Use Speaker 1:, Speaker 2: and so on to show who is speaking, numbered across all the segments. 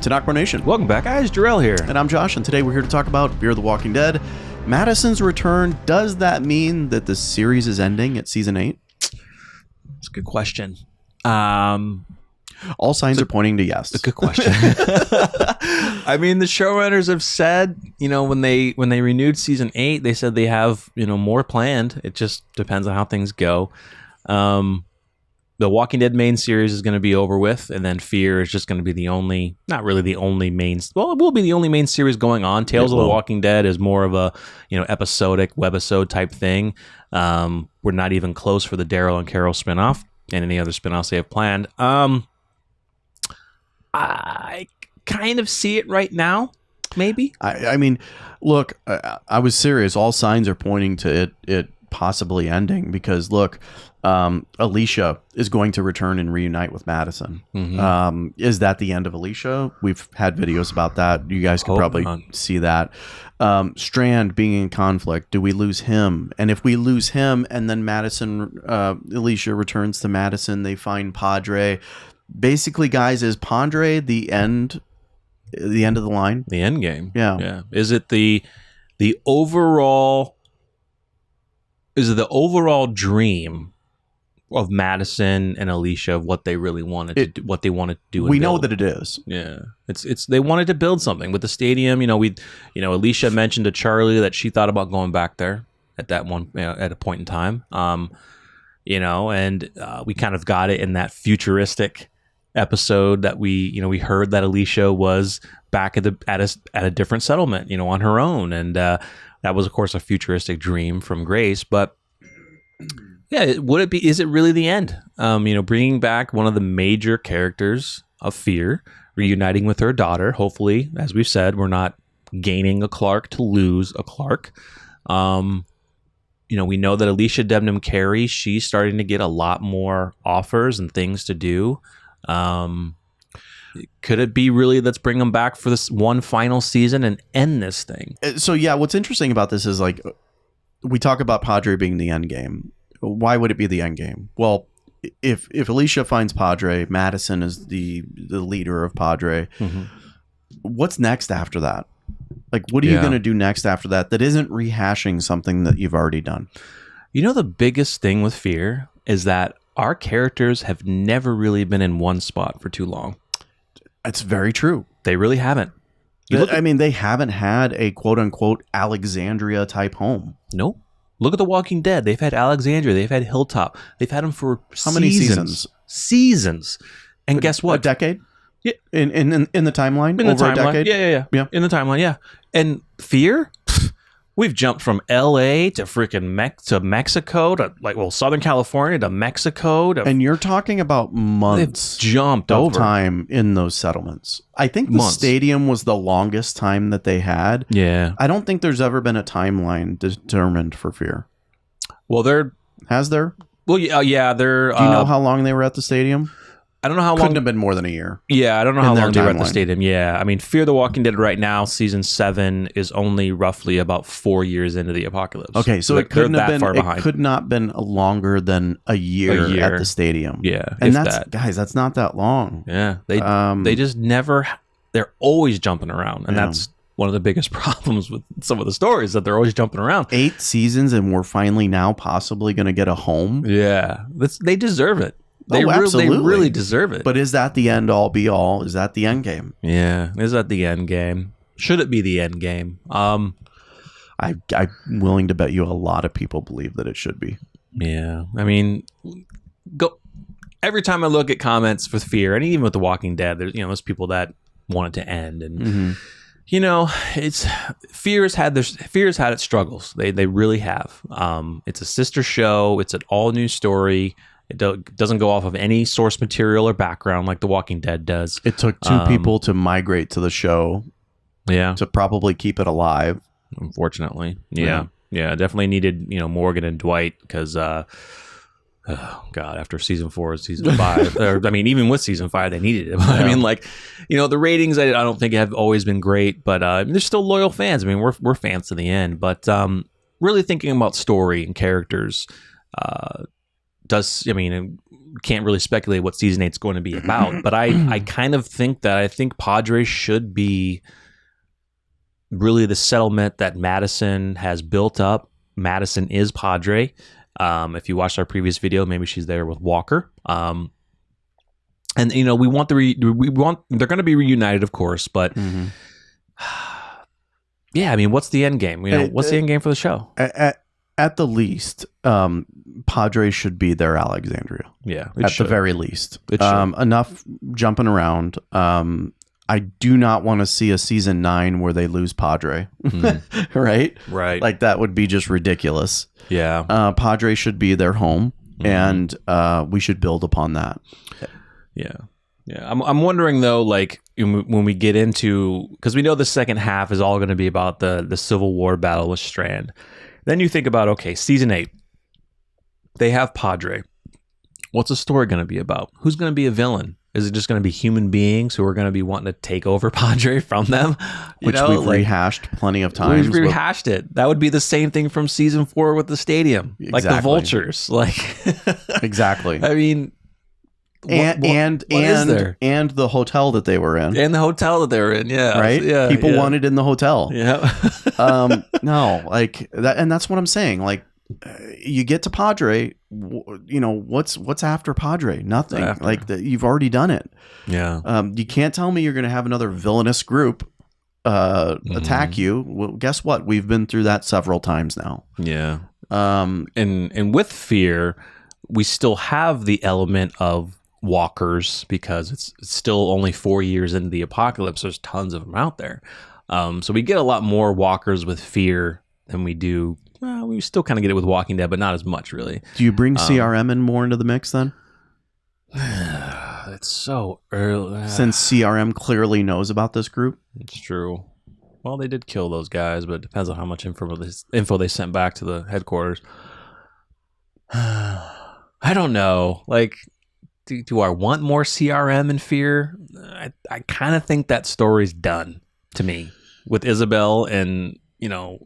Speaker 1: to NocBro Nation.
Speaker 2: Welcome back, guys. Jarrell here.
Speaker 1: And I'm Josh, and today we're here to talk about Fear the Walking Dead. Madison's return. Does that mean that the series is ending at season 8?
Speaker 2: It's a good question.
Speaker 1: All signs are pointing to yes.
Speaker 2: A good question. I mean, the showrunners have said, when they renewed season 8, they said they have, more planned. It just depends on how things go. The Walking Dead main series is going to be over with, and then Fear is just going to be the only, not really the only main, well, it will be the only main series going on. Tales of the Walking Dead is more of a, episodic, webisode type thing. We're not even close for the Daryl and Carol spinoff and any other spinoffs they have planned. I kind of see it right now, maybe.
Speaker 1: I mean, look, I was serious. All signs are pointing to it possibly ending because, look, Alicia is going to return and reunite with Madison. Mm-hmm. Is that the end of Alicia? We've had videos about that. You guys could probably see that. Strand being in conflict. Do we lose him? And if we lose him and then Alicia returns to Madison, they find Padre. Basically, guys, is Padre the end of the line?
Speaker 2: The end game.
Speaker 1: Yeah.
Speaker 2: Is it the overall dream of Madison and Alicia of what they really wanted to do, what they wanted to do?
Speaker 1: We know that it is.
Speaker 2: Yeah. It's they wanted to build something with the stadium. Alicia mentioned to Charlie that she thought about going back there at that one at a point in time. And we kind of got it in that futuristic episode that we heard that Alicia was back at a different settlement, on her own, and that was of course a futuristic dream from Grace. But yeah, is it really the end? Bringing back one of the major characters of Fear, reuniting with her daughter. Hopefully, as we've said, we're not gaining a Clark to lose a Clark. We know that Alicia Debnam Carey, she's starting to get a lot more offers and things to do. Could it be really let's bring them back for this one final season and end this thing?
Speaker 1: So yeah, what's interesting about this is we talk about Padre being the end game. Why would it be the end game? Well, if Alicia finds Padre, Madison is the leader of Padre. Mm-hmm. What's next after that? What are you going to do next after that isn't rehashing something that you've already done?
Speaker 2: The biggest thing with Fear is that our characters have never really been in one spot for too long.
Speaker 1: That's very true.
Speaker 2: They really haven't.
Speaker 1: They haven't had a quote-unquote Alexandria type home.
Speaker 2: Nope. Look at The Walking Dead. They've had Alexandria. They've had Hilltop. They've had them for
Speaker 1: how many seasons?
Speaker 2: Seasons. And guess what?
Speaker 1: A decade?
Speaker 2: Yeah.
Speaker 1: In the timeline?
Speaker 2: In the
Speaker 1: Over
Speaker 2: timeline.
Speaker 1: a decade?
Speaker 2: Yeah. In the timeline, yeah. And Fear? We've jumped from LA to freaking to Mexico to Southern California to Mexico to,
Speaker 1: and you're talking about months
Speaker 2: jumped
Speaker 1: of
Speaker 2: over
Speaker 1: time in those settlements. I think the stadium was the longest time that they had.
Speaker 2: Yeah.
Speaker 1: I don't think there's ever been a timeline determined for Fear.
Speaker 2: Well,
Speaker 1: has there?
Speaker 2: Well, yeah, they're.
Speaker 1: Do you know how long they were at the stadium?
Speaker 2: I don't know how long.
Speaker 1: Couldn't have been more than a year.
Speaker 2: Yeah, I don't know how long they were at the stadium. Yeah, I mean, Fear the Walking Dead right now, season 7 is only roughly about 4 years into the apocalypse.
Speaker 1: Okay, so it couldn't have been. It could not been longer than a year at the stadium.
Speaker 2: Yeah,
Speaker 1: and that's not that long.
Speaker 2: Yeah, they just never. They're always jumping around, and that's one of the biggest problems with some of the stories, that they're always jumping around.
Speaker 1: 8 seasons, and we're finally now possibly going to get a home.
Speaker 2: Yeah, they deserve it. They
Speaker 1: absolutely.
Speaker 2: really deserve it.
Speaker 1: But is that the end all be all? Is that the end game?
Speaker 2: Yeah. Is that the end game? Should it be the end game?
Speaker 1: I'm willing to bet you a lot of people believe that it should be.
Speaker 2: Yeah. I mean, every time I look at comments for Fear, and even with The Walking Dead, there's people that want it to end, and it's Fear has had its struggles. They really have. It's a sister show. It's an all new story. It doesn't go off of any source material or background like The Walking Dead does.
Speaker 1: It took 2 people to migrate to the show.
Speaker 2: Yeah.
Speaker 1: To probably keep it alive.
Speaker 2: Unfortunately. Yeah. Definitely needed, Morgan and Dwight because, after season 4 and season 5, even with season 5, they needed it. Yeah. The ratings I don't think have always been great, but there's still loyal fans. We're fans to the end, but really thinking about story and characters, can't really speculate what season 8's going to be about. But I kind of think that Padre should be really the settlement that Madison has built up. Madison is Padre. If you watched our previous video, maybe she's there with Walker. And you know, we want they're going to be reunited, of course, but yeah, I mean, what's the end game? You know, what's the end game for the show?
Speaker 1: At the least, Padre should be their Alexandria.
Speaker 2: Yeah,
Speaker 1: at the very least. Enough jumping around. I do not want to see a season 9 where they lose Padre. Right? Like, that would be just ridiculous.
Speaker 2: Yeah.
Speaker 1: Padre should be their home, and we should build upon that.
Speaker 2: Yeah. Yeah. I'm wondering, though, like, when we get into, because we know the second half is all going to be about the Civil War battle with Strand. Then you think about, okay, season 8, they have Padre. What's the story going to be about? Who's going to be a villain? Is it just going to be human beings who are going to be wanting to take over Padre from them?
Speaker 1: Which we've rehashed plenty of times.
Speaker 2: We've rehashed it. That would be the same thing from season 4 with the stadium. Exactly. Like the vultures. Like
Speaker 1: exactly.
Speaker 2: I mean,
Speaker 1: and the hotel that they were in.
Speaker 2: And the hotel that they were in, yeah.
Speaker 1: Right?
Speaker 2: Yeah.
Speaker 1: People wanted in the hotel.
Speaker 2: Yeah.
Speaker 1: No, like that, and that's what I'm saying. Like, you get to Padre, you know, what's after Padre? Nothing. Like, you've already done it.
Speaker 2: Yeah.
Speaker 1: You can't tell me you're going to have another villainous group attack you. Well, guess what? We've been through that several times now.
Speaker 2: Yeah. And with Fear, we still have the element of walkers because it's still only 4 years into the apocalypse. There's tons of them out there. So we get a lot more walkers with Fear than we do. Well, we still kind of get it with Walking Dead, but not as much, really.
Speaker 1: Do you bring CRM in more into the mix then?
Speaker 2: It's so early.
Speaker 1: Since CRM clearly knows about this group?
Speaker 2: It's true. Well, they did kill those guys, but it depends on how much info they sent back to the headquarters. I don't know. Like, do I want more CRM and Fear? I kind of think that story's done to me with Isabel and, you know,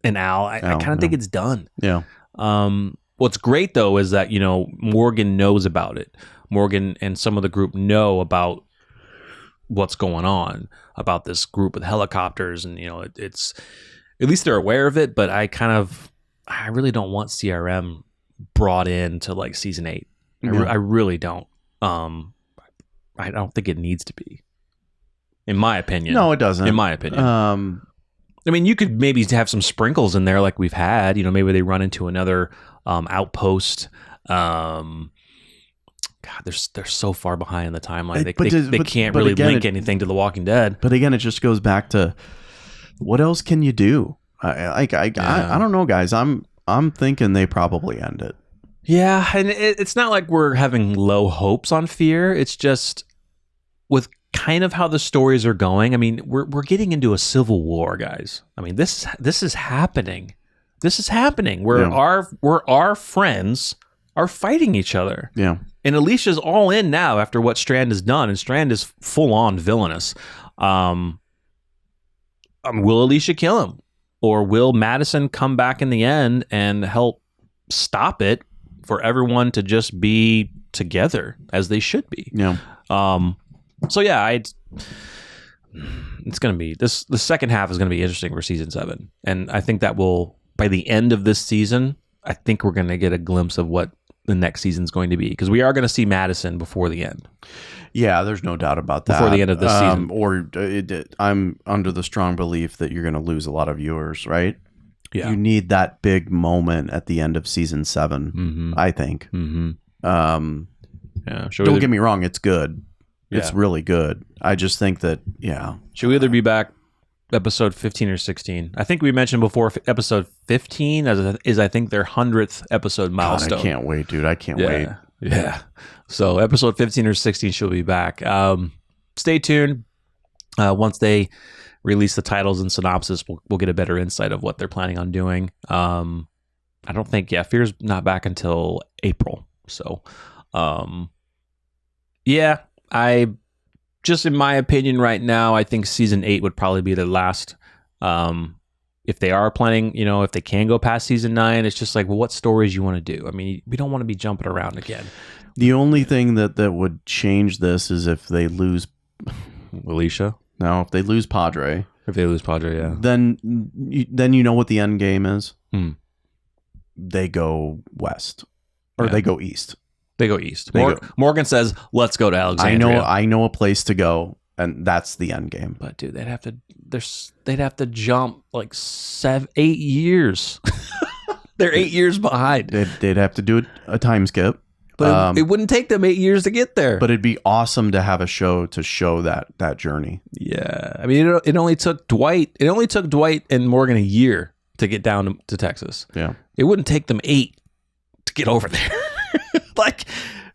Speaker 2: and Al. I kind of think it's done.
Speaker 1: Yeah.
Speaker 2: What's great though is that, you know, Morgan knows about it. Morgan and some of the group know about what's going on, about this group with helicopters, and you know, it's at least they're aware of it. But I really don't want CRM brought into like season 8.
Speaker 1: Yeah.
Speaker 2: I really don't. I don't think it needs to be. In my opinion.
Speaker 1: No, it doesn't.
Speaker 2: In my opinion. I mean, you could maybe have some sprinkles in there like we've had. You know, maybe they run into another outpost. God, they're so far behind in the timeline. They can't really link anything to The Walking Dead.
Speaker 1: But again, it just goes back to what else can you do? I don't know, guys. I'm thinking they probably end it.
Speaker 2: Yeah, and it's not like we're having low hopes on Fear. It's just with kind of how the stories are going. I mean, we're getting into a civil war, guys. I mean, this is happening. This is happening where our friends are fighting each other.
Speaker 1: Yeah.
Speaker 2: And Alicia's all in now after what Strand has done, and Strand is full on villainous. Will Alicia kill him? Or will Madison come back in the end and help stop it for everyone to just be together as they should be?
Speaker 1: Yeah.
Speaker 2: So yeah, it's going to be the second half is going to be interesting for season 7. And I think that will, by the end of this season, I think we're going to get a glimpse of what the next season's going to be, because we are going to see Madison before the end.
Speaker 1: Yeah, there's no doubt about that.
Speaker 2: Before the end of this
Speaker 1: season. I'm under the strong belief that you're going to lose a lot of viewers, right?
Speaker 2: Yeah.
Speaker 1: You need that big moment at the end of season 7, I think.
Speaker 2: Mm-hmm.
Speaker 1: Yeah. Don't get me wrong, it's good. It's really good. I just think that,
Speaker 2: should we either be back episode 15 or 16? I think we mentioned before episode 15 is I think their 100th episode milestone.
Speaker 1: God, I can't wait, dude. I can't wait.
Speaker 2: Yeah. So episode 15 or 16 she'll be back. Stay tuned. Once they release the titles and synopsis, we'll get a better insight of what they're planning on doing. I don't think Fear's not back until April. So I just, in my opinion right now, I think season 8 would probably be the last if they are planning, if they can go past season 9, it's just like, well, what stories you want to do? I mean, we don't want to be jumping around again.
Speaker 1: The only thing that would change this is if they lose
Speaker 2: Alicia.
Speaker 1: No, if they lose Padre.
Speaker 2: If they lose Padre, yeah.
Speaker 1: Then you know what the end game is.
Speaker 2: They
Speaker 1: go west, or they go east.
Speaker 2: They go east. Morgan says, "Let's go to Alexandria."
Speaker 1: I know a place to go, and that's the end game.
Speaker 2: But dude, they'd have to jump like 8 years. They're 8 years behind.
Speaker 1: They'd have to do a time skip.
Speaker 2: But it wouldn't take them 8 years to get there.
Speaker 1: But it'd be awesome to have a show to show that journey.
Speaker 2: Yeah, I mean, it only took Dwight. It only took Dwight and Morgan a year to get down to Texas.
Speaker 1: Yeah,
Speaker 2: it wouldn't take them 8 to get over there. Like,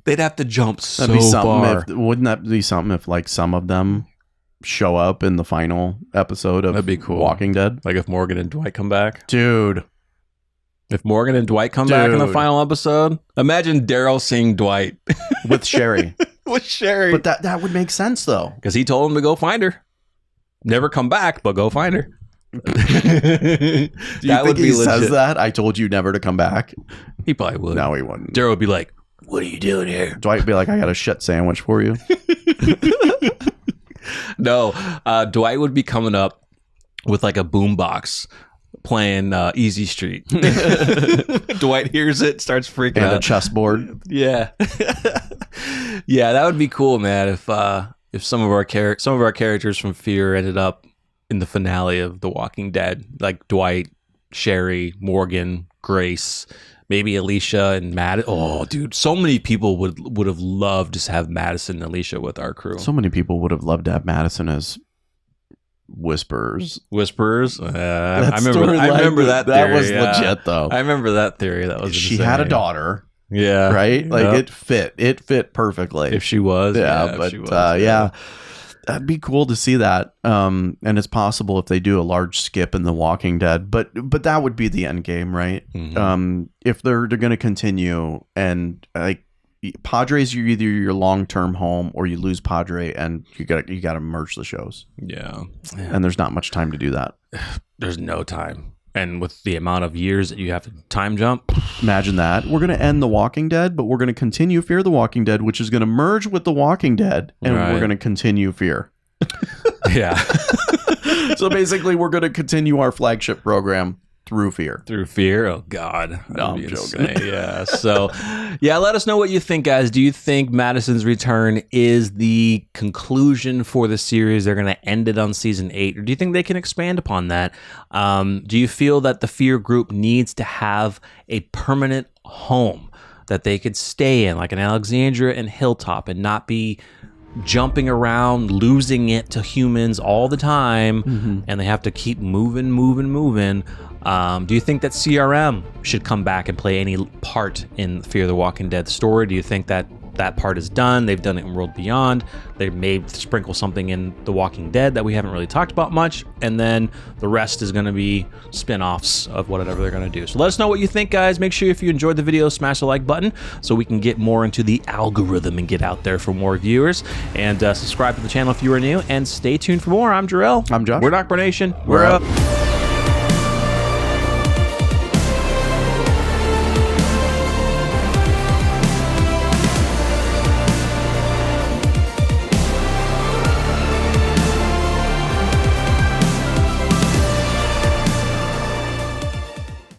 Speaker 2: they'd have to jump so far.
Speaker 1: Wouldn't that be something if like some of them show up in the final episode of
Speaker 2: That'd be cool.
Speaker 1: Walking Dead?
Speaker 2: Like if Morgan and Dwight come back,
Speaker 1: dude.
Speaker 2: If Morgan and Dwight come back in the final episode, imagine Daryl seeing Dwight
Speaker 1: with Sherry.
Speaker 2: With Sherry.
Speaker 1: But that would make sense though,
Speaker 2: because he told him to go find her. Never come back, but go find her.
Speaker 1: Do you think he says that? I told you never to come back.
Speaker 2: He probably would.
Speaker 1: No, he wouldn't.
Speaker 2: Daryl would be like, "What are you doing here?"
Speaker 1: Dwight would be like, "I got a shit sandwich for you."
Speaker 2: No, Dwight would be coming up with like a boombox playing Easy Street. Dwight hears it, starts freaking out.
Speaker 1: And a chessboard.
Speaker 2: Yeah. Yeah, that would be cool, man. If some of our characters from Fear ended up in the finale of The Walking Dead, like Dwight, Sherry, Morgan, Grace, maybe Alicia and Madison. Oh, dude, so many people would have loved to have Madison and Alicia with our crew.
Speaker 1: So many people would have loved to have Madison as Whisperers.
Speaker 2: I remember that theory.
Speaker 1: That was legit though.
Speaker 2: I remember that theory. That was
Speaker 1: she had a daughter.
Speaker 2: Yeah.
Speaker 1: Right? Like it fit perfectly.
Speaker 2: If she was.
Speaker 1: Yeah, but yeah. That'd be cool to see that. And it's possible if they do a large skip in The Walking Dead, but that would be the end game, right?
Speaker 2: Mm-hmm.
Speaker 1: If they're going to continue, and like Padre's either your long-term home or you lose Padre and you got to merge the shows.
Speaker 2: Yeah.
Speaker 1: And there's not much time to do that.
Speaker 2: There's no time. And with the amount of years that you have to time jump.
Speaker 1: Imagine that. We're going to end The Walking Dead, but we're going to continue Fear the Walking Dead, which is going to merge with The Walking Dead, and we're going to continue Fear.
Speaker 2: Yeah.
Speaker 1: So basically, we're going to continue our flagship program through Fear.
Speaker 2: Through Fear? Oh, God.
Speaker 1: No, I'm joking.
Speaker 2: Yeah. So, yeah, let us know what you think, guys. Do you think Madison's return is the conclusion for the series? They're going to end it on season 8? Or do you think they can expand upon that? Do you feel that the Fear group needs to have a permanent home that they could stay in, like an Alexandria and Hilltop, and not be jumping around, losing it to humans all the time, and they have to keep moving? Do you think that CRM should come back and play any part in Fear the Walking Dead story? Do you think that part is done? They've done it in World Beyond. They may sprinkle something in The Walking Dead that we haven't really talked about much, and then the rest is going to be spin-offs of whatever they're going to do. So let us know what you think, guys. Make sure if you enjoyed the video, smash the like button so we can get more into the algorithm and get out there for more viewers. And subscribe to the channel if you are new, and stay tuned for more. I'm Jarrell.
Speaker 1: I'm Josh.
Speaker 2: We're NocBro Nation. We're up.